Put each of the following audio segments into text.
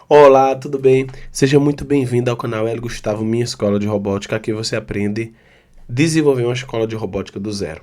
Olá, tudo bem? Seja muito bem-vindo ao canal Hélio Gustavo, Minha Escola de Robótica. Aqui você aprende a desenvolver uma escola de robótica do zero.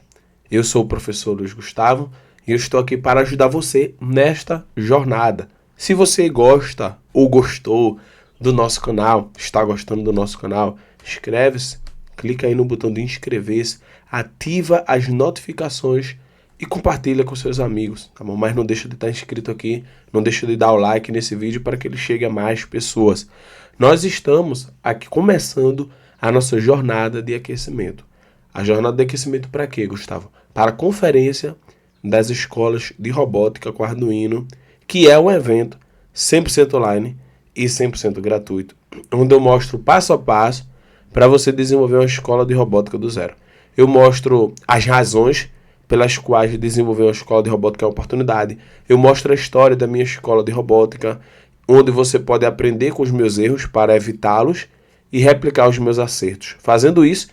Eu sou o professor Luiz Gustavo e eu estou aqui para ajudar você nesta jornada. Se você gosta ou gostou do nosso canal, está gostando do nosso canal, inscreve-se, clica aí no botão de inscrever-se, ativa as notificações e compartilha com seus amigos, tá bom? Mas não deixa de estar inscrito aqui, não deixa de dar o like nesse vídeo para que ele chegue a mais pessoas. Nós estamos aqui começando a nossa jornada de aquecimento. A jornada de aquecimento para quê, Gustavo? Para a conferência das escolas de robótica com Arduino, que é um evento 100% online e 100% gratuito, onde eu mostro passo a passo para você desenvolver uma escola de robótica do zero. Eu mostro as razões pelas quais desenvolver uma escola de robótica é uma oportunidade. Eu mostro a história da minha escola de robótica, onde você pode aprender com os meus erros para evitá-los e replicar os meus acertos. Fazendo isso,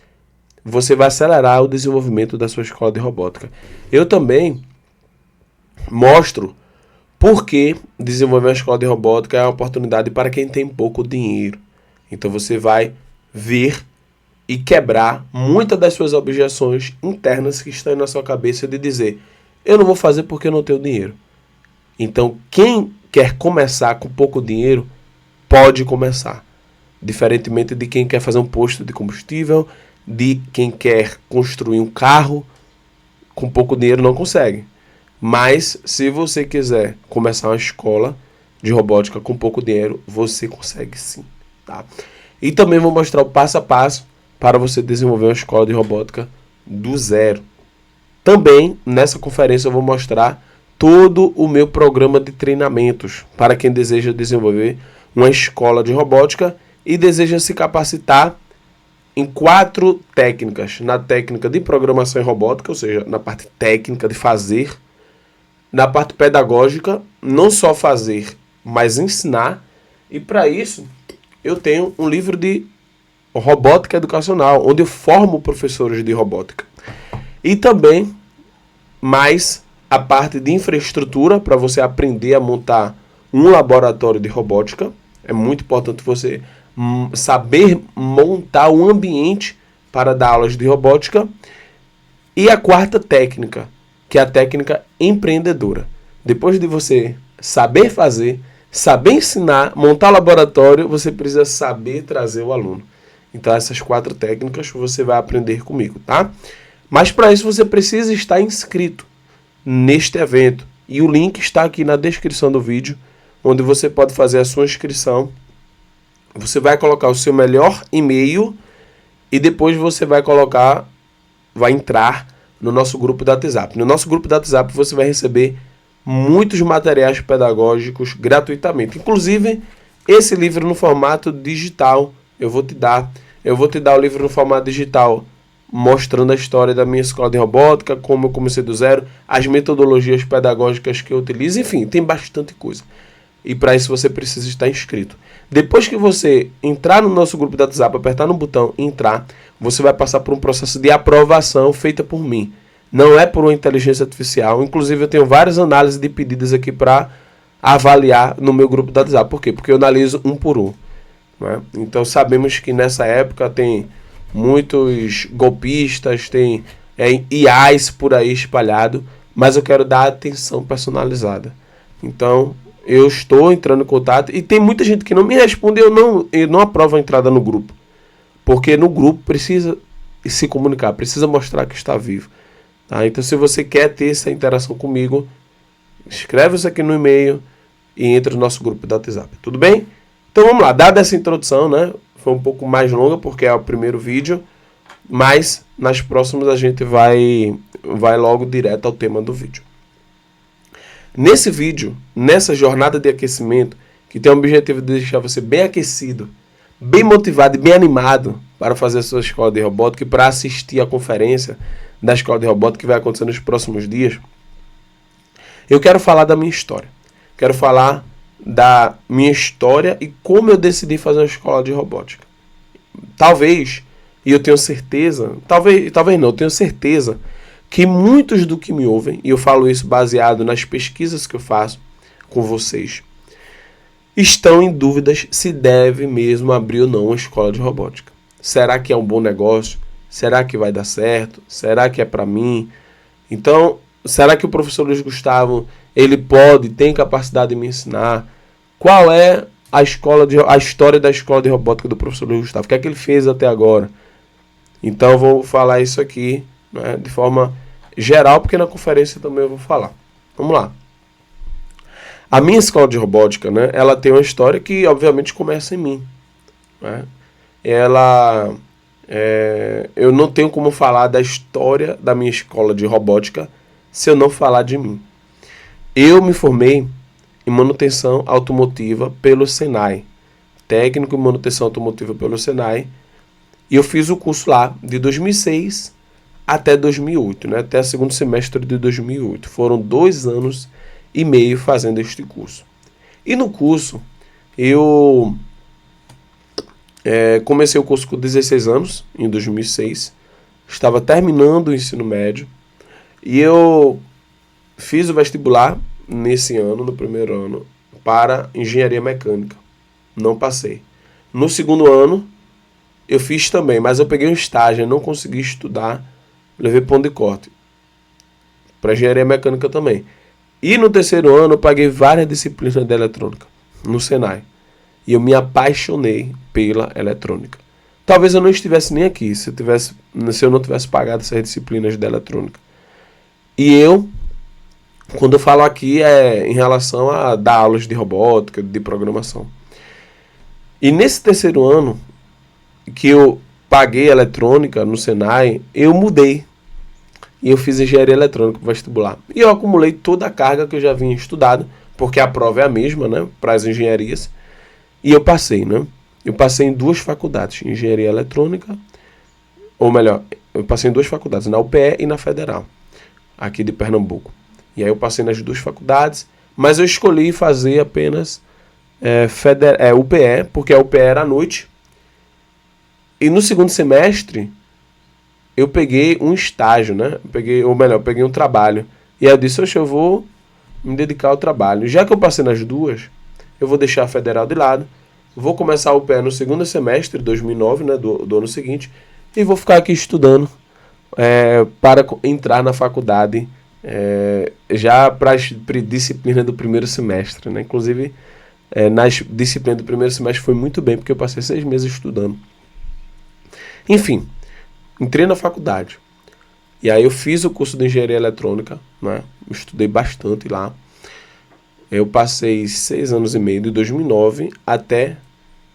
você vai acelerar o desenvolvimento da sua escola de robótica. Eu também mostro por que desenvolver uma escola de robótica é uma oportunidade para quem tem pouco dinheiro. Então você vai ver e quebrar muitas das suas objeções internas que estão na sua cabeça de dizer: eu não vou fazer porque eu não tenho dinheiro. Então, quem quer começar com pouco dinheiro, pode começar. Diferentemente de quem quer fazer um posto de combustível, de quem quer construir um carro, com pouco dinheiro não consegue. Mas, se você quiser começar uma escola de robótica com pouco dinheiro, você consegue sim, tá? E também vou mostrar o passo a passo para você desenvolver uma escola de robótica do zero. Também, nessa conferência, eu vou mostrar todo o meu programa de treinamentos para quem deseja desenvolver uma escola de robótica e deseja se capacitar em 4 técnicas. Na técnica de programação em robótica, ou seja, na parte técnica de fazer. Na parte pedagógica, não só fazer, mas ensinar. E para isso, eu tenho um livro de robótica educacional, onde eu formo professores de robótica. E também mais a parte de infraestrutura, para você aprender a montar um laboratório de robótica. É muito importante você saber montar um ambiente para dar aulas de robótica. E a 4ª técnica, que é a técnica empreendedora. Depois de você saber fazer, saber ensinar, montar laboratório, você precisa saber trazer o aluno. Então essas 4 técnicas você vai aprender comigo, tá? Mas para isso você precisa estar inscrito neste evento. E o link está aqui na descrição do vídeo, onde você pode fazer a sua inscrição. Você vai colocar o seu melhor e-mail e depois você vai entrar no nosso grupo do WhatsApp. No nosso grupo do WhatsApp você vai receber muitos materiais pedagógicos gratuitamente. Inclusive, esse livro no formato digital eu vou te dar o livro no formato digital, mostrando a história da minha escola de robótica, como eu comecei do zero, as metodologias pedagógicas que eu utilizo, enfim, tem bastante coisa. E para isso você precisa estar inscrito. Depois que você entrar no nosso grupo do WhatsApp, apertar no botão entrar, você vai passar por um processo de aprovação feita por mim. Não é por uma inteligência artificial. Inclusive eu tenho várias análises de pedidos aqui para avaliar no meu grupo do WhatsApp. Por quê? Porque eu analiso um por um. Né? Então sabemos que nessa época tem muitos golpistas, tem IAs por aí espalhado, mas eu quero dar atenção personalizada. Então eu estou entrando em contato e tem muita gente que não me responde e eu não aprovo a entrada no grupo. Porque no grupo precisa se comunicar, precisa mostrar que está vivo. Tá? Então se você quer ter essa interação comigo, escreve-se aqui no e-mail e entre no nosso grupo do WhatsApp. Tudo bem? Então vamos lá, dada essa introdução, né? Foi um pouco mais longa porque é o primeiro vídeo, mas nas próximas a gente vai logo direto ao tema do vídeo. Nesse vídeo, nessa jornada de aquecimento, que tem o objetivo de deixar você bem aquecido, bem motivado e bem animado para fazer a sua escola de robótica e para assistir a conferência da escola de robótica que vai acontecer nos próximos dias, eu quero falar da minha história. Quero falar da minha história e como eu decidi fazer uma escola de robótica. Talvez, e eu tenho certeza, talvez não, eu tenho certeza que muitos do que me ouvem, e eu falo isso baseado nas pesquisas que eu faço com vocês, estão em dúvidas se deve mesmo abrir ou não uma escola de robótica. Será que é um bom negócio? Será que vai dar certo? Será que é para mim? Então, será que o professor Luiz Gustavo, ele tem capacidade de me ensinar? Qual é a história da escola de robótica do professor Luiz Gustavo? O que é que ele fez até agora? Então, eu vou falar isso aqui, né, de forma geral, porque na conferência também eu vou falar. Vamos lá. A minha escola de robótica, né, ela tem uma história que, obviamente, começa em mim. Né? Eu não tenho como falar da história da minha escola de robótica se eu não falar de mim. Eu me formei em manutenção automotiva pelo Senai, técnico em manutenção automotiva pelo Senai, e eu fiz o curso lá de 2006 até 2008, né, até o segundo semestre de 2008. Foram 2 anos e meio fazendo este curso. E no curso, eu comecei o curso com 16 anos, em 2006. Estava terminando o ensino médio. E eu fiz o vestibular nesse ano, no primeiro ano, para engenharia mecânica. Não passei. No segundo ano, eu fiz também, mas eu peguei um estágio, não consegui estudar, levei ponto de corte. Para engenharia mecânica também. E no terceiro ano, eu paguei várias disciplinas de eletrônica, no Senai. E eu me apaixonei pela eletrônica. Talvez eu não estivesse nem aqui se eu não tivesse pagado essas disciplinas de eletrônica. E quando eu falo aqui, é em relação a dar aulas de robótica, de programação. E nesse terceiro ano, que eu paguei eletrônica no Senai, eu mudei. E eu fiz engenharia eletrônica para vestibular. E eu acumulei toda a carga que eu já vinha estudado, porque a prova é a mesma, né, para as engenharias. E eu passei, né? Eu passei em 2 faculdades, engenharia eletrônica, ou melhor, eu passei em 2 faculdades, na UPE e na Federal, aqui de Pernambuco. E aí eu passei nas 2 faculdades, mas eu escolhi fazer apenas UPE, porque a UPE era à noite. E no segundo semestre, eu peguei um estágio, né? Peguei um trabalho. E aí eu disse, eu vou me dedicar ao trabalho. Já que eu passei nas 2, eu vou deixar a Federal de lado, vou começar a UPE no segundo semestre, 2009, né, do ano seguinte, e vou ficar aqui estudando para entrar na faculdade já para as disciplinas do primeiro semestre. Né? Inclusive, nas disciplinas do primeiro semestre foi muito bem, porque eu passei 6 meses estudando. Enfim, entrei na faculdade. E aí eu fiz o curso de engenharia eletrônica, né? Estudei bastante lá. Eu passei 6 anos e meio, de 2009 até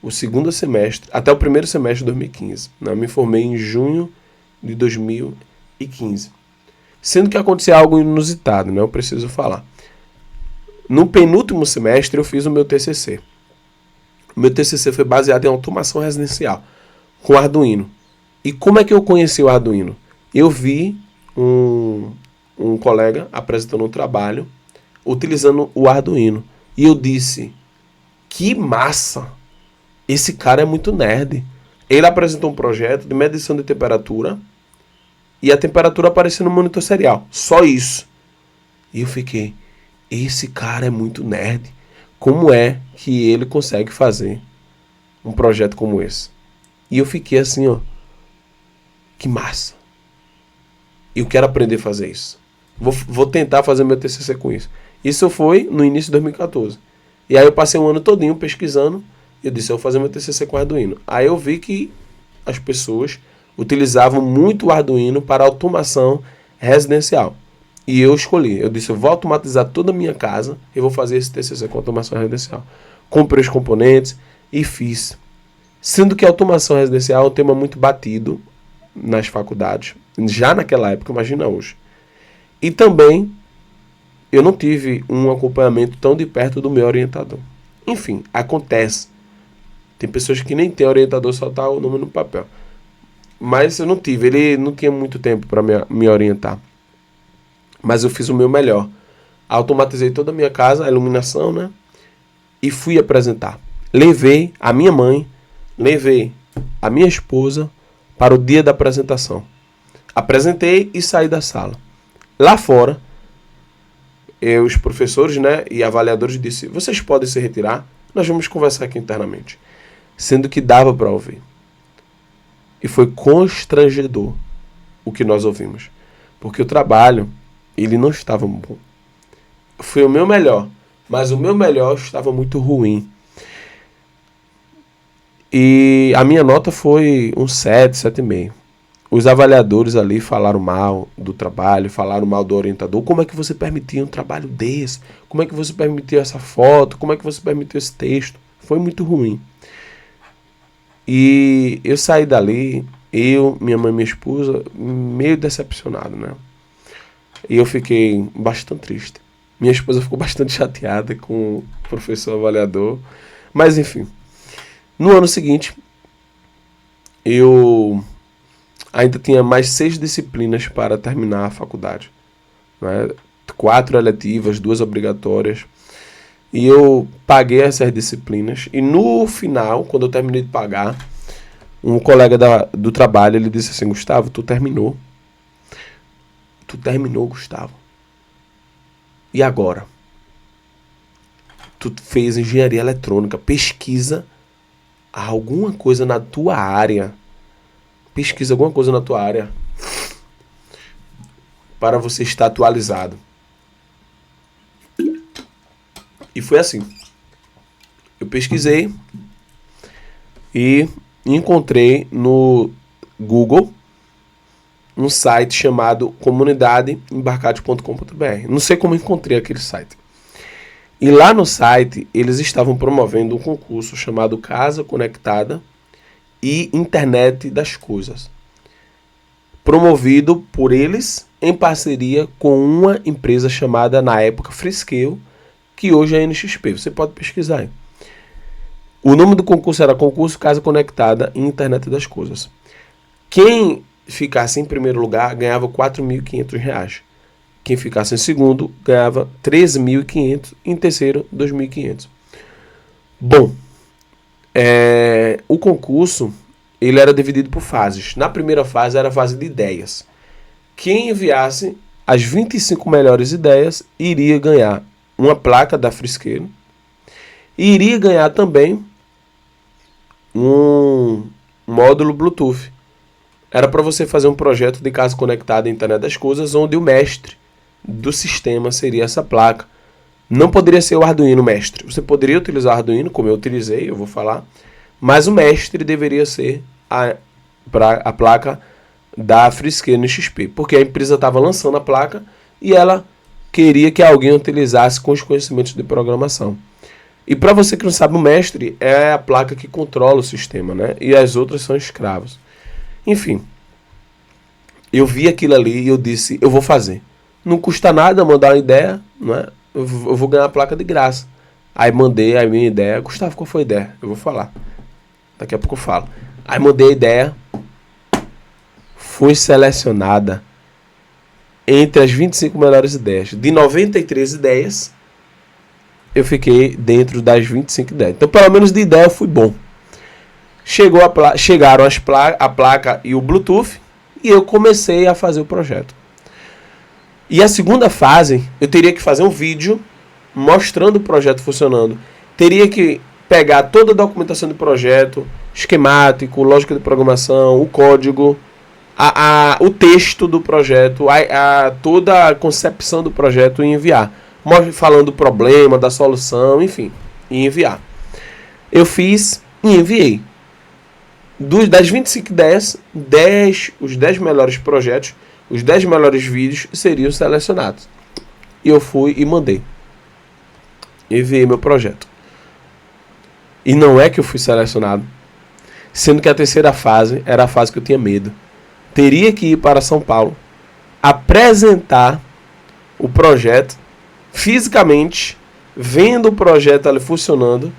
o segundo semestre, até o primeiro semestre de 2015. Né? Eu me formei em junho de 2015. Sendo que aconteceu algo inusitado, né? Eu preciso falar. No penúltimo semestre eu fiz o meu TCC. O meu TCC foi baseado em automação residencial, com Arduino. E como é que eu conheci o Arduino? Eu vi um colega apresentando um trabalho utilizando o Arduino. E eu disse, que massa! Esse cara é muito nerd. Ele apresentou um projeto de medição de temperatura e a temperatura aparecia no monitor serial. Só isso. E eu fiquei, esse cara é muito nerd. Como é que ele consegue fazer um projeto como esse? E eu fiquei assim, ó, que massa. Eu quero aprender a fazer isso. Vou tentar fazer meu TCC com isso. Isso foi no início de 2014. E aí eu passei um ano todinho pesquisando. E eu disse, eu vou fazer meu TCC com Arduino. Aí eu vi que as pessoas utilizavam muito o Arduino para automação residencial. E eu escolhi. Eu disse, eu vou automatizar toda a minha casa e vou fazer esse TCC com automação residencial. Comprei os componentes e fiz. Sendo que a automação residencial é um tema muito batido nas faculdades. Já naquela época, imagina hoje. E também eu não tive um acompanhamento tão de perto do meu orientador. Enfim, acontece. Tem pessoas que nem tem orientador, só tá o nome no papel. Mas eu não tive, ele não tinha muito tempo para me orientar. Mas eu fiz o meu melhor. Automatizei toda a minha casa, a iluminação, né? E fui apresentar. Levei a minha mãe, levei a minha esposa para o dia da apresentação. Apresentei e saí da sala. Lá fora, os professores, né, e avaliadores disseram, vocês podem se retirar? nós vamos conversar aqui internamente. Sendo que dava para ouvir. E foi constrangedor o que nós ouvimos. Porque o trabalho, ele não estava bom. Foi o meu melhor, mas o meu melhor estava muito ruim. E a minha nota foi um 7, 7,5. Os avaliadores ali falaram mal do trabalho, falaram mal do orientador. Como é que você permitiu um trabalho desse? Como é que você permitiu essa foto? Como é que você permitiu esse texto? Foi muito ruim. E eu saí dali, minha mãe e minha esposa, meio decepcionado, né? E eu fiquei bastante triste. Minha esposa ficou bastante chateada com o professor avaliador. Mas enfim. No ano seguinte, eu ainda tinha mais 6 disciplinas para terminar a faculdade, né? 4 eletivas, 2 obrigatórias. E eu paguei essas disciplinas. E no final, quando eu terminei de pagar, um colega do trabalho, ele disse assim: Gustavo, tu terminou. Tu terminou, Gustavo. E agora? Tu fez engenharia eletrônica, pesquisa alguma coisa na tua área. Pesquisa alguma coisa na tua área para você estar atualizado. E foi assim. Eu pesquisei e encontrei no Google um site chamado comunidadeembarcate.com.br. Não sei como encontrei aquele site. E lá no site eles estavam promovendo um concurso chamado Casa Conectada e Internet das Coisas, promovido por eles em parceria com uma empresa chamada, na época, Freescale, que hoje é NXP. Você pode pesquisar aí. O nome do concurso era Concurso Casa Conectada e Internet das Coisas. Quem ficasse em primeiro lugar ganhava R$ 4.500. Quem ficasse em segundo ganhava R$ 13.500. Em terceiro, R$ 2.500. Bom, o concurso ele era dividido por fases. Na primeira fase era a fase de ideias. Quem enviasse as 25 melhores ideias iria ganhar uma placa da Freescale e iria ganhar também um módulo Bluetooth. Era para você fazer um projeto de casa conectada à internet das coisas, onde o mestre do sistema seria essa placa. Não poderia ser o Arduino mestre. Você poderia utilizar o Arduino, como eu utilizei, eu vou falar, mas o mestre deveria ser a placa da Freescale NXP, porque a empresa estava lançando a placa e ela queria que alguém utilizasse com os conhecimentos de programação. E para você que não sabe, o mestre é a placa que controla o sistema, né? E as outras são escravos. Enfim, eu vi aquilo ali e eu disse, eu vou fazer. Não custa nada mandar uma ideia, não é? Eu vou ganhar a placa de graça. Aí mandei a minha ideia. Gustavo, qual foi a ideia? Eu vou falar. Daqui a pouco eu falo. Aí mandei a ideia. Fui selecionada entre as 25 melhores ideias. De 93 ideias, eu fiquei dentro das 25 ideias. Então, pelo menos de ideia eu fui bom. Chegaram a placa e o Bluetooth e eu comecei a fazer o projeto. E a segunda fase, eu teria que fazer um vídeo mostrando o projeto funcionando. Teria que pegar toda a documentação do projeto, esquemático, lógica de programação, o código, o texto do projeto, toda a concepção do projeto e enviar. Falando do problema, da solução, enfim, e enviar. Eu fiz e enviei. Das 25 ideias, os 10 melhores projetos, os 10 melhores vídeos seriam selecionados. E eu fui e mandei. Enviei meu projeto. E não é que eu fui selecionado, sendo que a terceira fase era a fase que eu tinha medo. Teria que ir para São Paulo, apresentar o projeto fisicamente, vendo o projeto ali funcionando,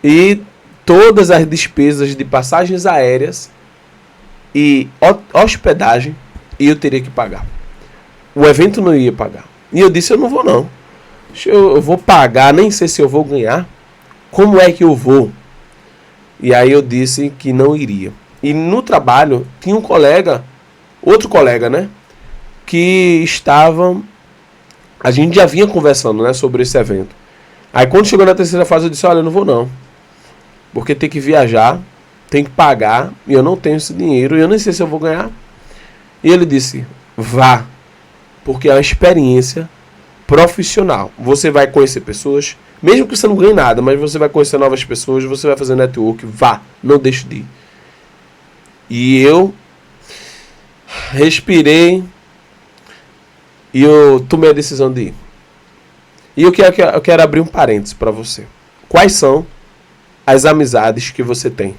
e todas as despesas de passagens aéreas e hospedagem eu teria que pagar. O evento não ia pagar. E eu disse, eu não vou não. Eu vou pagar, nem sei se eu vou ganhar. Como é que eu vou? E aí eu disse que não iria. E no trabalho tinha outro colega, né? Que a gente já vinha conversando, né, sobre esse evento. Aí quando chegou na terceira fase eu disse, olha, eu não vou não. Porque tem que viajar, tem que pagar, e eu não tenho esse dinheiro, e eu nem sei se eu vou ganhar. E ele disse, vá, porque é uma experiência profissional. Você vai conhecer pessoas, mesmo que você não ganhe nada, mas você vai conhecer novas pessoas, você vai fazer network, vá, não deixe de ir. E eu respirei e eu tomei a decisão de ir. E eu quero abrir um parênteses para você. Quais são as amizades que você tem?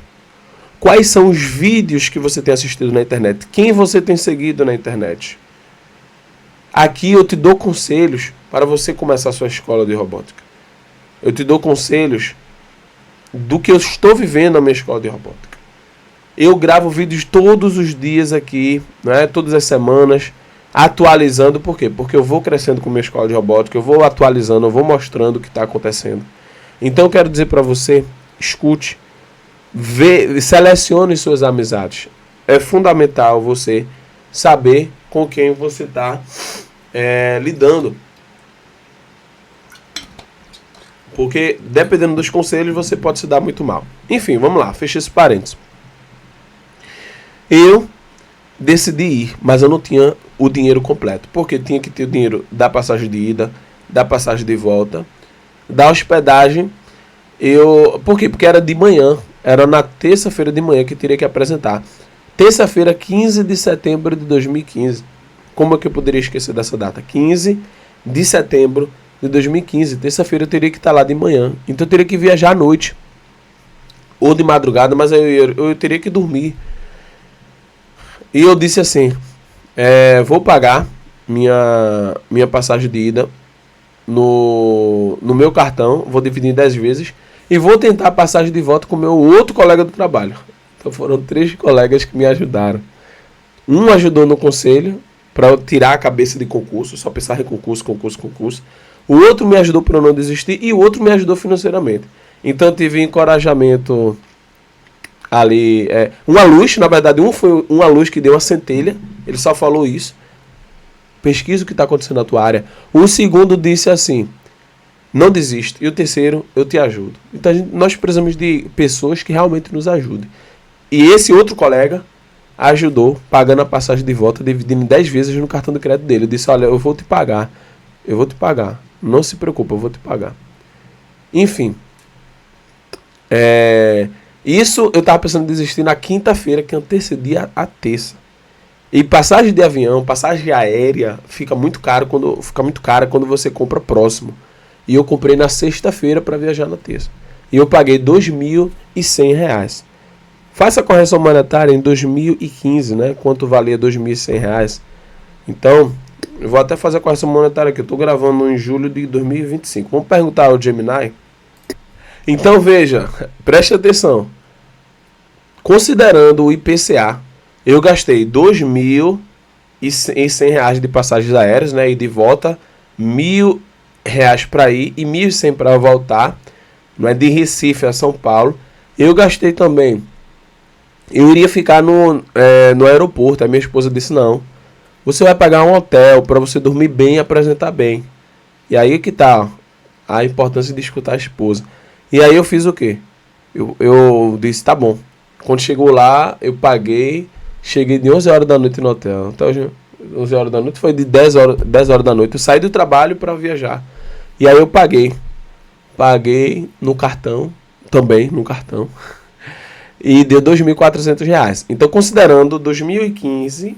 Quais são os vídeos que você tem assistido na internet? Quem você tem seguido na internet? Aqui eu te dou conselhos para você começar a sua escola de robótica. Eu te dou conselhos do que eu estou vivendo na minha escola de robótica. Eu gravo vídeos todos os dias aqui, né, todas as semanas, atualizando. Por quê? Porque eu vou crescendo com a minha escola de robótica, eu vou atualizando, eu vou mostrando o que está acontecendo. Então eu quero dizer para você, escute, selecione suas amizades. É fundamental você saber com quem você está lidando. Porque dependendo dos conselhos você pode se dar muito mal. Enfim, vamos lá, fechei esse parênteses. Eu decidi ir, mas eu não tinha o dinheiro completo. Porque tinha que ter o dinheiro da passagem de ida, da passagem de volta, da hospedagem. Por quê? Porque era de manhã. Era na terça-feira de manhã que eu teria que apresentar. Terça-feira, 15 de setembro de 2015. Como é que eu poderia esquecer dessa data? 15 de setembro de 2015. Terça-feira eu teria que estar lá de manhã. Então eu teria que viajar à noite. Ou de madrugada, mas eu teria que dormir. E eu disse assim, vou pagar minha passagem de ida no meu cartão, vou dividir em 10 vezes, e vou tentar a passagem de volta com o meu outro colega do trabalho. Então foram 3 colegas que me ajudaram. Um ajudou no conselho, para eu tirar a cabeça de concurso, só pensar em concurso. O outro me ajudou para eu não desistir, e o outro me ajudou financeiramente. Então eu tive encorajamento ali, uma luz, na verdade, foi uma luz que deu uma centelha, ele só falou isso, pesquisa o que está acontecendo na tua área. O segundo disse assim, não desiste, e o terceiro, eu te ajudo. Então nós precisamos de pessoas que realmente nos ajudem. E esse outro colega ajudou, pagando a passagem de volta, dividindo em 10 vezes no cartão de crédito dele. Eu disse, olha, eu vou te pagar, não se preocupe, eu vou te pagar. Enfim, isso eu estava pensando em desistir na quinta-feira, que antecedia a terça. E passagem de avião, passagem aérea, fica muito cara quando você compra próximo. E eu comprei na sexta-feira para viajar na terça. E eu paguei R$2.100. Faça a correção monetária em 2015, né? Quanto valia R$2.100. Então, eu vou até fazer a correção monetária aqui. Eu estou gravando em julho de 2025. Vamos perguntar ao Gemini? Então, veja, preste atenção. Considerando o IPCA, eu gastei R$2.100 de passagens aéreas, né? E de volta, R$1.000 para ir e R$1.100 para voltar, não é, de Recife a São Paulo. Eu gastei também. Eu iria ficar no aeroporto. A minha esposa disse, não, você vai pagar um hotel para você dormir bem e apresentar bem. E aí que tá a importância de escutar a esposa. E aí eu fiz o quê? Eu disse, tá bom. Quando chegou lá, eu paguei. Cheguei de 11 horas da noite no hotel. Então, 11 horas da noite foi de 10 horas da noite. Eu saí do trabalho para viajar. E aí eu paguei. Paguei no cartão. Também no cartão. E deu R$2.400. Então, considerando 2015,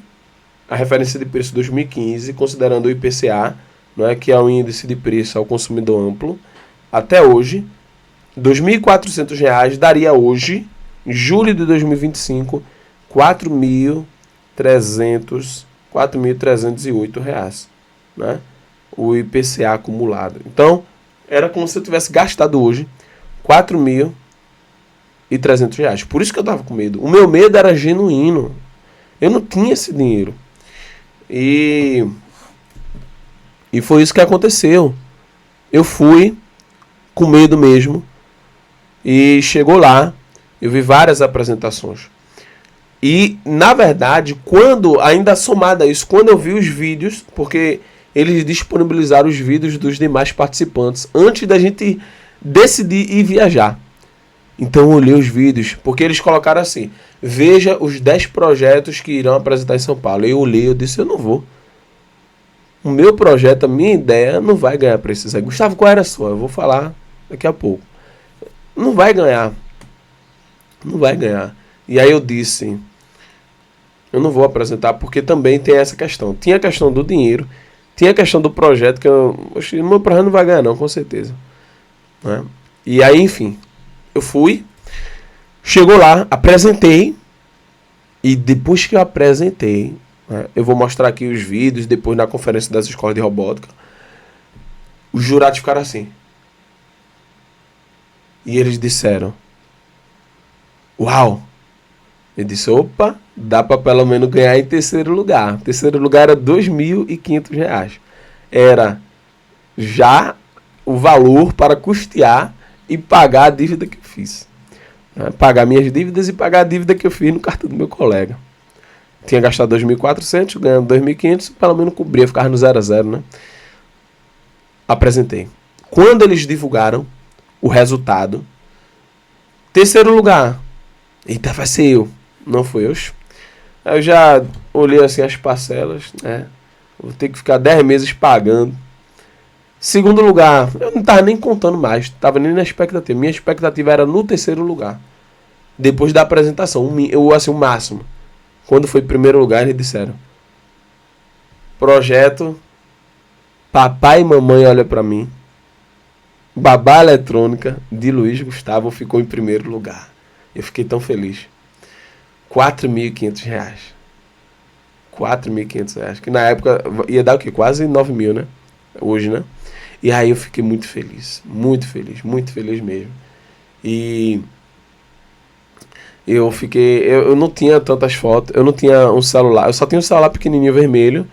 a referência de preço 2015, considerando o IPCA, não é, que é o índice de preço ao consumidor amplo, até hoje, R$2.400 daria hoje, em julho de 2025, R$4.308, né? O IPCA acumulado. Então, era como se eu tivesse gastado hoje R$4.300. Por isso que eu estava com medo. O meu medo era genuíno. Eu não tinha esse dinheiro. E foi isso que aconteceu. Eu fui com medo mesmo. E chegou lá, eu vi várias apresentações. E, na verdade, ainda somado a isso, quando eu vi os vídeos, porque eles disponibilizaram os vídeos dos demais participantes antes da gente decidir ir viajar. Então eu olhei os vídeos, porque eles colocaram assim: veja os 10 projetos que irão apresentar em São Paulo. Eu olhei, eu disse: eu não vou. O meu projeto, a minha ideia não vai ganhar para esses aí. Gustavo, qual era a sua? Eu vou falar daqui a pouco. Não vai ganhar. Não vai ganhar. E aí eu disse: eu não vou apresentar, porque também tem essa questão. Tinha a questão do dinheiro, tinha a questão do projeto, que o meu projeto não vai ganhar não, com certeza. Né? E aí, enfim, eu fui, chegou lá, apresentei, e depois que eu apresentei, né, eu vou mostrar aqui os vídeos, depois na conferência das escolas de robótica, os jurados ficaram assim. E eles disseram: uau! Eu disse: opa, dá para pelo menos ganhar em terceiro lugar. Terceiro lugar era R$ 2.500. Era já o valor para custear e pagar a dívida que eu fiz. Pagar minhas dívidas e pagar a dívida que eu fiz no cartão do meu colega. Tinha gastado 2.400, ganhando 2.500, pelo menos cobria, ficava no 0 a 0, né? Apresentei. Quando eles divulgaram o resultado, terceiro lugar, eita, vai ser eu. Não foi eu. Aí eu já olhei assim as parcelas, né? Vou ter que ficar 10 meses pagando. Segundo lugar, eu não estava nem contando mais, estava nem na expectativa. Minha expectativa era no terceiro lugar. Depois da apresentação, o máximo. Quando foi primeiro lugar, eles disseram: projeto Papai e Mamãe Olha Pra Mim, Babá Eletrônica, de Luiz Gustavo, ficou em primeiro lugar. Eu fiquei tão feliz. R$ 4.500. R$ 4.500. Que na época ia dar o quê? Quase 9 mil, né? Hoje, né? E aí eu fiquei muito feliz. Muito feliz mesmo. E eu fiquei... Eu não tinha tantas fotos. Eu não tinha um celular. Eu só tinha um celular pequenininho vermelho.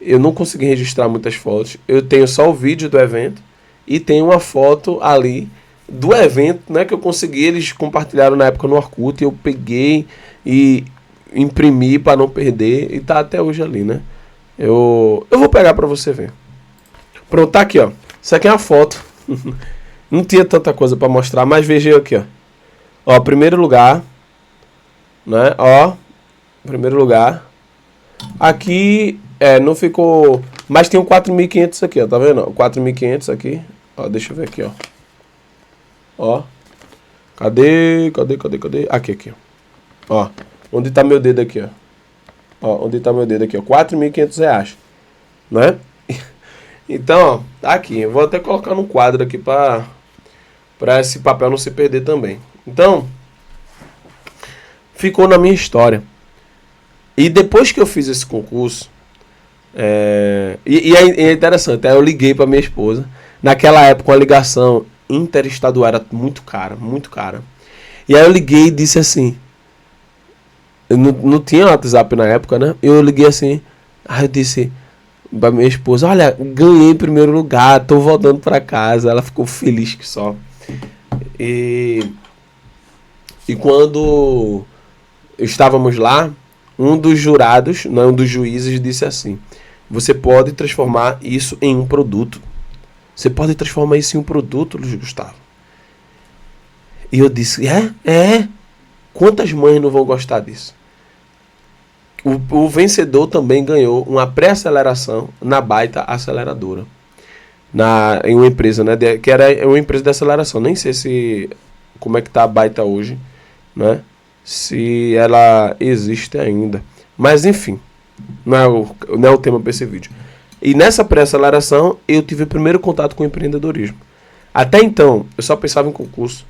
Eu não consegui registrar muitas fotos. Eu tenho só o vídeo do evento. E tem uma foto ali do evento, né, que eu consegui. Eles compartilharam na época no Orkut. E eu peguei e imprimi para não perder. E tá até hoje ali, né? Eu vou pegar para você ver. Pronto, tá aqui, ó. Isso aqui é uma foto. Não tinha tanta coisa para mostrar, mas veja aqui, ó. Ó, primeiro lugar, né? Ó, primeiro lugar. Aqui, não ficou... Mas tem um 4.500 aqui, ó. Tá vendo? 4.500 aqui. Ó, deixa eu ver aqui, ó. Ó. Cadê? Aqui, ó. Ó, onde tá meu dedo aqui, ó. Ó, onde tá meu dedo aqui, ó. R$4.500, né? Então, ó, tá aqui. Eu vou até colocar num quadro aqui para esse papel não se perder também. Então, ficou na minha história. E depois que eu fiz esse concurso, é interessante, aí eu liguei para minha esposa. Naquela época, uma ligação interestadual era muito cara, muito cara. E aí eu liguei e disse assim... Eu não tinha WhatsApp na época, né? Eu liguei assim... Aí eu disse... pra minha esposa: olha, ganhei em primeiro lugar, tô voltando pra casa. Ela ficou feliz que só. E quando estávamos lá, um dos jurados, não, um dos juízes, disse assim: você pode transformar isso em um produto. Você pode transformar isso em um produto, Luiz Gustavo. E eu disse: quantas mães não vão gostar disso? O vencedor também ganhou uma pré-aceleração na Baita Aceleradora. Em uma empresa, né? Que era uma empresa de aceleração. Nem sei como é que tá a Baita hoje, né? Se ela existe ainda. Mas enfim, não é o tema para esse vídeo. E nessa pré-aceleração eu tive o primeiro contato com o empreendedorismo. Até então, eu só pensava em concurso.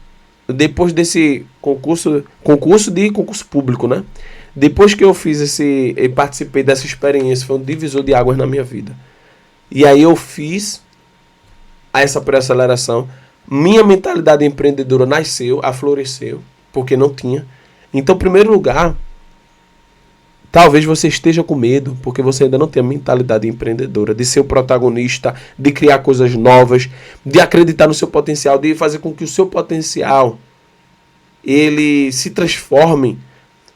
Depois desse concurso público, né? Depois que eu participei dessa experiência, foi um divisor de águas na minha vida. E aí eu fiz essa pré-aceleração. Minha mentalidade empreendedora afloresceu, porque não tinha. Então, em primeiro lugar, talvez você esteja com medo, porque você ainda não tem a mentalidade empreendedora, de ser o protagonista, de criar coisas novas, de acreditar no seu potencial, de fazer com que o seu potencial ele se transforme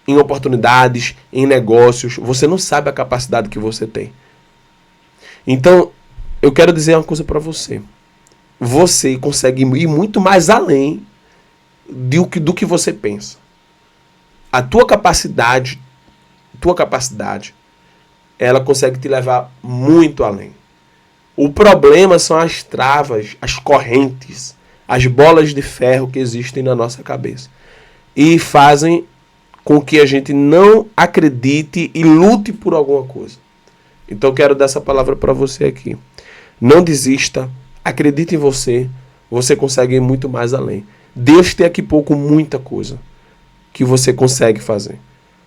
em oportunidades, em negócios. Você não sabe a capacidade que você tem. Então, eu quero dizer uma coisa para você. Você consegue ir muito mais além do que você pensa. A tua capacidade, ela consegue te levar muito além. O problema são as travas, as correntes, as bolas de ferro que existem na nossa cabeça. E fazem com que a gente não acredite e lute por alguma coisa. Então eu quero dar essa palavra para você aqui. Não desista, acredite em você, você consegue ir muito mais além. Deus tem aqui pouco muita coisa que você consegue fazer.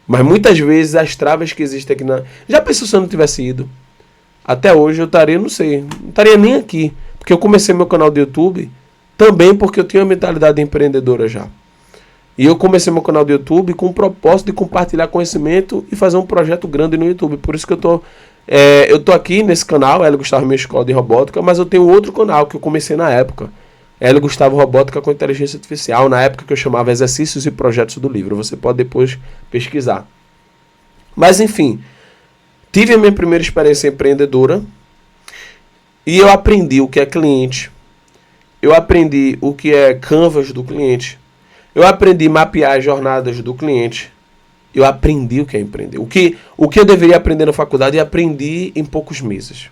Mas muitas vezes as travas que existem aqui na... Já pensou se eu não tivesse ido? Até hoje eu estaria, não estaria nem aqui. Porque eu comecei meu canal do YouTube também porque eu tinha uma mentalidade empreendedora já. E eu comecei meu canal do YouTube com o propósito de compartilhar conhecimento e fazer um projeto grande no YouTube. Por isso que eu tô aqui nesse canal, Hélio Gustavo Minha Escola de Robótica, mas eu tenho outro canal que eu comecei na época. Hélio Gustavo Robótica com Inteligência Artificial, na época que eu chamava Exercícios e Projetos do Livro. Você pode depois pesquisar. Mas enfim, tive a minha primeira experiência empreendedora e eu aprendi o que é cliente. Eu aprendi o que é canvas do cliente. Eu aprendi a mapear as jornadas do cliente. Eu aprendi o que é empreender. O que eu deveria aprender na faculdade, eu aprendi em poucos meses.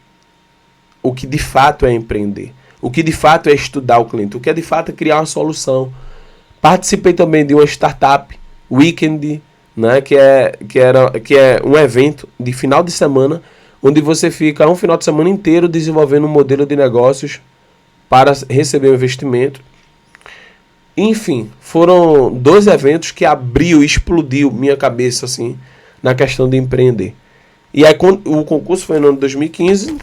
O que de fato é empreender. O que de fato é estudar o cliente. O que é de fato é criar uma solução. Participei também de uma startup, Weekend, né, que é um evento de final de semana, onde você fica um final de semana inteiro desenvolvendo um modelo de negócios para receber um investimento. Enfim, foram 2 eventos que explodiu minha cabeça assim, na questão de empreender. E aí o concurso foi no ano de 2015.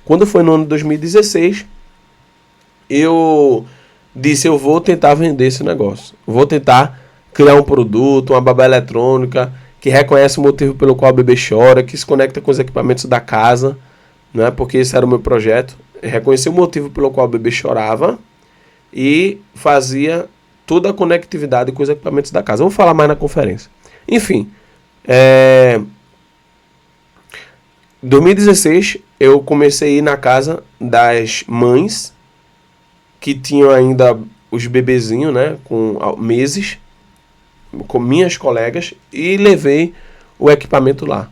Quando foi no ano de 2016, eu disse, eu vou tentar vender esse negócio. Vou tentar criar um produto, uma babá eletrônica, que reconhece o motivo pelo qual o bebê chora, que se conecta com os equipamentos da casa, né? Porque esse era o meu projeto. Reconhecer o motivo pelo qual o bebê chorava e fazia toda a conectividade com os equipamentos da casa. Eu vou falar mais na conferência. Enfim, em 2016 eu comecei a ir na casa das mães que tinham ainda os bebezinhos, né, com meses, com minhas colegas, e levei o equipamento lá.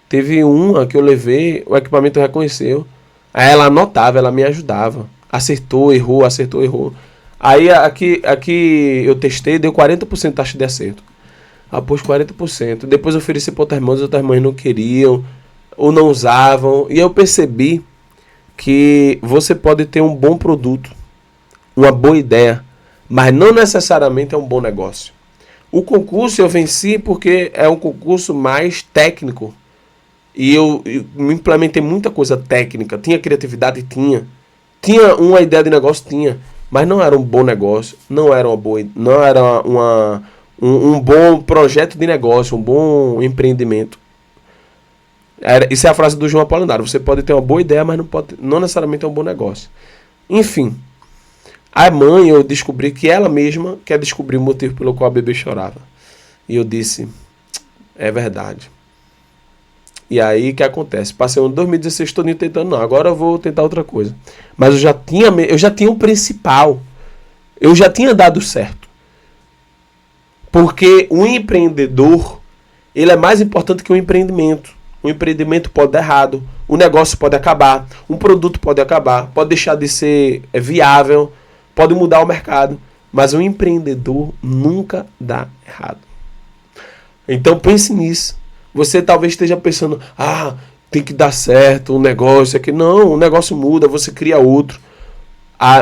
Teve uma que eu levei, o equipamento reconheceu, aí ela anotava, ela me ajudava. Acertou, errou. Aí aqui eu testei, deu 40% de taxa de acerto. Após 40%. Depois eu ofereci para outras mães não queriam, ou não usavam. E eu percebi que você pode ter um bom produto, uma boa ideia, mas não necessariamente é um bom negócio. O concurso eu venci porque é um concurso mais técnico. E eu implementei muita coisa técnica. Tinha criatividade? Tinha. Tinha uma ideia de negócio? Tinha. Mas não era um bom negócio. Não era um bom projeto de negócio, um bom empreendimento. Isso é a frase do João Apolinário. Você pode ter uma boa ideia, mas não necessariamente é um bom negócio. Enfim. A mãe, eu descobri que ela mesma quer descobrir o motivo pelo qual a bebê chorava. E eu disse, é verdade. E aí, o que acontece? Passei o ano 2016 todo tentando, não, agora eu vou tentar outra coisa. Mas eu já tinha o principal. Eu já tinha dado certo. Porque o empreendedor, ele é mais importante que o empreendimento. O empreendimento pode dar errado, o negócio pode acabar, um produto pode acabar, pode deixar de ser viável, pode mudar o mercado, mas o empreendedor nunca dá errado. Então pense nisso. Você talvez esteja pensando, tem que dar certo, um negócio aqui. Não, o negócio muda, você cria outro.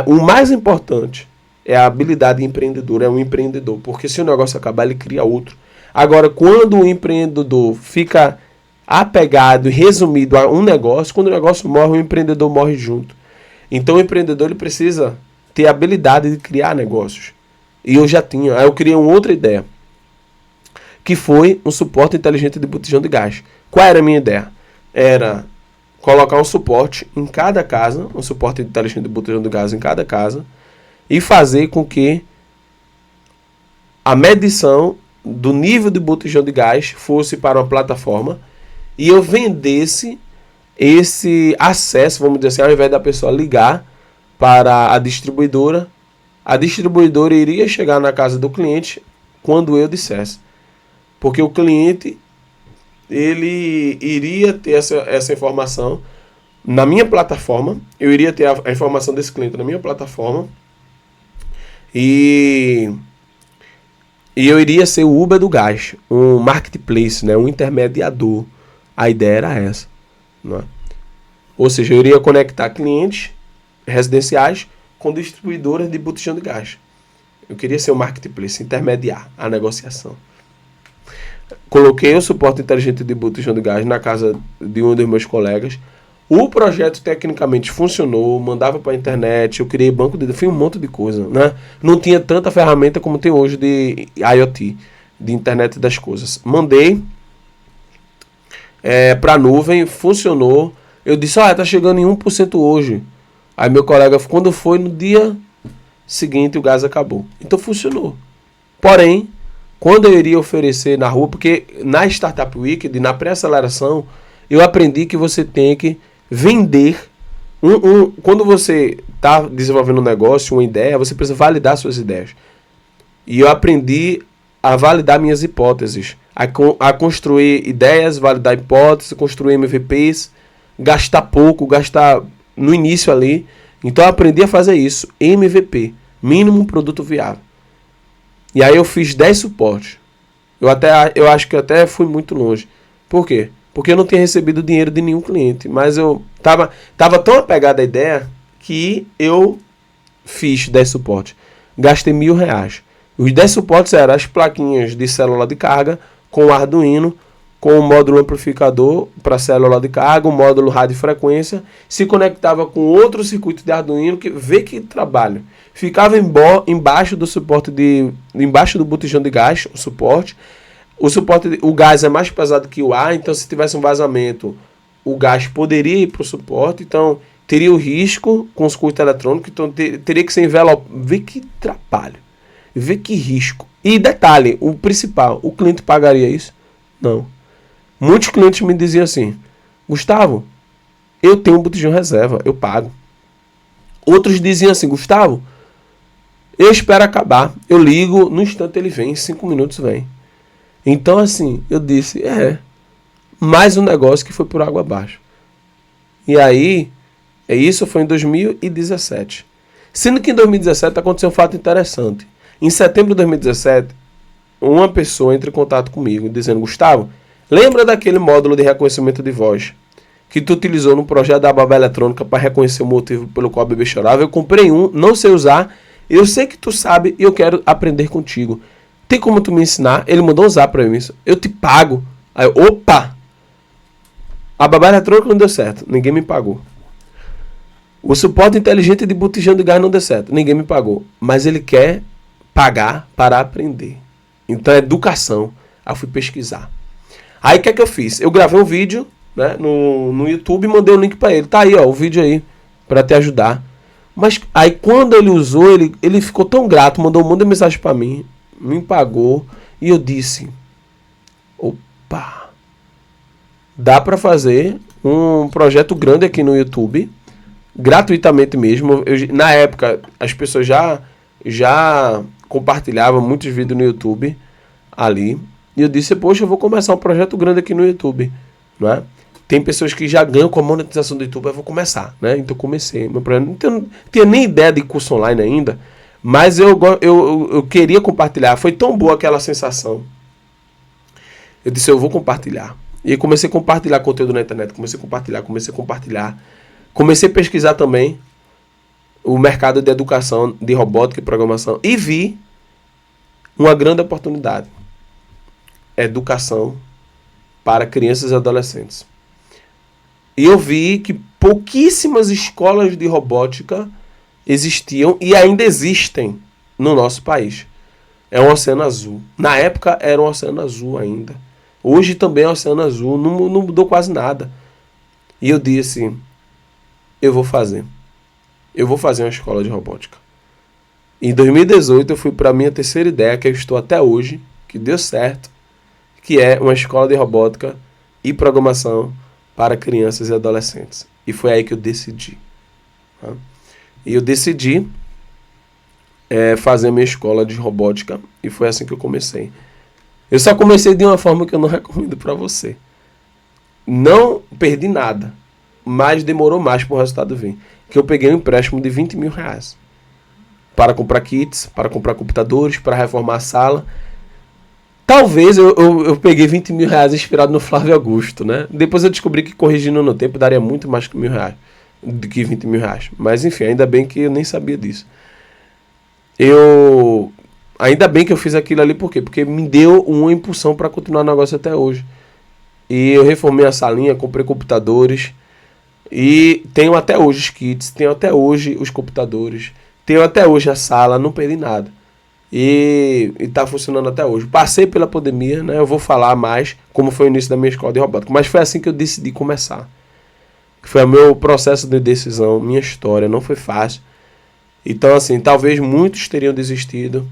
O mais importante é a habilidade empreendedora, é um empreendedor, porque se o negócio acabar, ele cria outro. Agora, quando o empreendedor fica apegado e resumido a um negócio, quando o negócio morre, o empreendedor morre junto. Então o empreendedor ele precisa ter a habilidade de criar negócios. E eu já tinha. Aí eu criei uma outra ideia, que foi um suporte inteligente de botijão de gás. Qual era a minha ideia? Era colocar um suporte em cada casa, um suporte inteligente de botijão de gás em cada casa, e fazer com que a medição do nível de botijão de gás fosse para uma plataforma e eu vendesse esse acesso, vamos dizer assim, ao invés da pessoa ligar para a distribuidora iria chegar na casa do cliente quando eu dissesse. Porque o cliente, ele iria ter essa informação na minha plataforma, eu iria ter a informação desse cliente na minha plataforma, e eu iria ser o Uber do gás, um marketplace, né, um intermediador. A ideia era essa. Não é? Ou seja, eu iria conectar clientes residenciais com distribuidoras de botijão de gás. Eu queria ser um marketplace, intermediar a negociação. Coloquei o suporte inteligente de botijão de gás na casa de um dos meus colegas. O projeto tecnicamente funcionou, mandava para a internet, eu criei banco de dados, fiz um monte de coisa, né? Não tinha tanta ferramenta como tem hoje de IoT, de internet das coisas. Mandei para a nuvem, funcionou. Eu disse, tá chegando em 1% hoje. Aí meu colega, quando foi no dia seguinte, o gás acabou. Então funcionou. Porém, quando eu iria oferecer na rua, porque na Startup Weekend, na pré-aceleração, eu aprendi que você tem que vender. Quando você está desenvolvendo um negócio, uma ideia, você precisa validar suas ideias. E eu aprendi a validar minhas hipóteses, a construir ideias, validar hipóteses, construir MVPs, gastar pouco, gastar no início ali. Então eu aprendi a fazer isso, MVP, mínimo produto viável. E aí eu fiz 10 suportes. Eu acho que até fui muito longe. Por quê? Porque eu não tinha recebido dinheiro de nenhum cliente. Mas eu tava tão apegado à ideia que eu fiz 10 suportes. Gastei R$1.000. Os 10 suportes eram as plaquinhas de célula de carga com o Arduino, com o módulo amplificador para célula de carga, o módulo radiofrequência, se conectava com outro circuito de Arduino, que vê que trabalho. Ficava embaixo do suporte embaixo do botijão de gás, o suporte. O gás é mais pesado que o ar, então se tivesse um vazamento, o gás poderia ir para o suporte, então teria o risco com os circuitos eletrônicos, então teria que ser envelopado. Vê que trabalho, vê que risco. E detalhe, o principal, o cliente pagaria isso? Não. Muitos clientes me diziam assim, Gustavo, eu tenho um botijão reserva, eu pago. Outros diziam assim, Gustavo, eu espero acabar, eu ligo, no instante ele vem, em 5 minutos vem. Então assim, eu disse, mais um negócio que foi por água abaixo. E aí, isso foi em 2017. Sendo que em 2017 aconteceu um fato interessante. Em setembro de 2017, uma pessoa entra em contato comigo, dizendo, Gustavo, lembra daquele módulo de reconhecimento de voz que tu utilizou no projeto da babá eletrônica para reconhecer o motivo pelo qual o bebê chorava? Eu comprei um, não sei usar, eu sei que tu sabe e eu quero aprender contigo. Tem como tu me ensinar? Ele mandou um zap para mim, eu te pago. Aí eu, opa! A babá eletrônica não deu certo, ninguém me pagou. O suporte inteligente de botijão de gás não deu certo, ninguém me pagou. Mas ele quer pagar para aprender. Então é educação. Aí eu fui pesquisar. Aí o que é que eu fiz? Eu gravei um vídeo, né, no YouTube e mandei o link para ele. Tá aí, ó, o vídeo aí, para te ajudar. Mas aí quando ele usou, ele ficou tão grato, mandou um monte de mensagem para mim, me pagou, e eu disse, opa, dá para fazer um projeto grande aqui no YouTube, gratuitamente mesmo. Na época, as pessoas já compartilhavam muitos vídeos no YouTube ali. E eu disse, poxa, eu vou começar um projeto grande aqui no YouTube, não é? Tem pessoas que já ganham com a monetização do YouTube, eu vou começar, né? Então eu comecei meu projeto. Não tinha nem ideia de curso online ainda, mas eu queria compartilhar. Foi tão boa aquela sensação. Eu disse, eu vou compartilhar. E comecei a compartilhar conteúdo na internet, comecei a compartilhar. Comecei a pesquisar também o mercado de educação, de robótica e programação. E vi uma grande oportunidade. Educação para crianças e adolescentes. E eu vi que pouquíssimas escolas de robótica existiam e ainda existem no nosso país. É um oceano azul. Na época era um oceano azul ainda. Hoje também é um oceano azul. Não mudou quase nada. E eu disse, eu vou fazer. Eu vou fazer uma escola de robótica. Em 2018 eu fui para a minha terceira ideia, que eu estou até hoje, que deu certo, que é uma escola de robótica e programação para crianças e adolescentes. E foi aí que eu decidi. Tá? E eu decidi fazer a minha escola de robótica e foi assim que eu comecei. Eu só comecei de uma forma que eu não recomendo para você. Não perdi nada, mas demorou mais para o resultado vir. Que eu peguei um empréstimo de 20 mil reais para comprar kits, para comprar computadores, para reformar a sala. Talvez eu peguei 20 mil reais inspirado no Flávio Augusto, né? Depois eu descobri que corrigindo no tempo daria muito mais que R$1.000, do que 20 mil reais. Mas enfim, ainda bem que eu nem sabia disso. Ainda bem que eu fiz aquilo ali, por quê? Porque me deu uma impulsão para continuar o negócio até hoje. E eu reformei a salinha, comprei computadores. E tenho até hoje os kits, tenho até hoje os computadores, tenho até hoje a sala, não perdi nada. E tá funcionando até hoje. Passei pela pandemia, né? Eu vou falar mais como foi o início da minha escola de robótica. Mas foi assim que eu decidi começar. Foi o meu processo de decisão, minha história, não foi fácil. Então, assim, talvez muitos teriam desistido,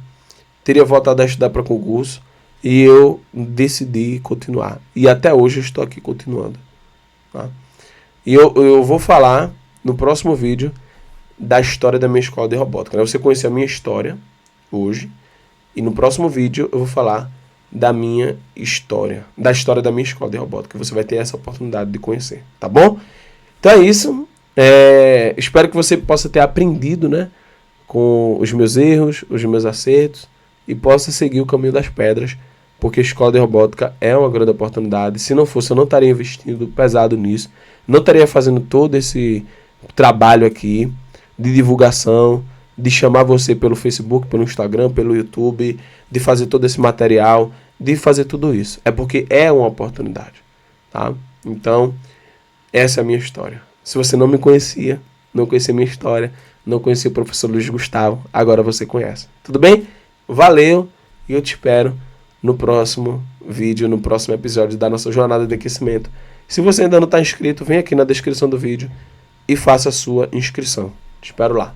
teria voltado a estudar para concurso, e eu decidi continuar. E até hoje eu estou aqui continuando. Tá? E eu vou falar no próximo vídeo da história da minha escola de robótica. Você conhecer a minha história hoje. E no próximo vídeo eu vou falar da minha história. Da história da minha escola de robótica. Você vai ter essa oportunidade de conhecer. Tá bom? Então é isso. Espero que você possa ter aprendido, né, com os meus erros, os meus acertos. E possa seguir o caminho das pedras. Porque a escola de robótica é uma grande oportunidade. Se não fosse, eu não estaria investindo pesado nisso. Não estaria fazendo todo esse trabalho aqui de divulgação, de chamar você pelo Facebook, pelo Instagram, pelo YouTube, de fazer todo esse material, de fazer tudo isso. É porque é uma oportunidade. Tá? Então, essa é a minha história. Se você não me conhecia, não conhecia minha história, não conhecia o professor Luiz Gustavo, agora você conhece. Tudo bem? Valeu e eu te espero no próximo vídeo, no próximo episódio da nossa jornada de aquecimento. Se você ainda não está inscrito, vem aqui na descrição do vídeo e faça a sua inscrição. Te espero lá.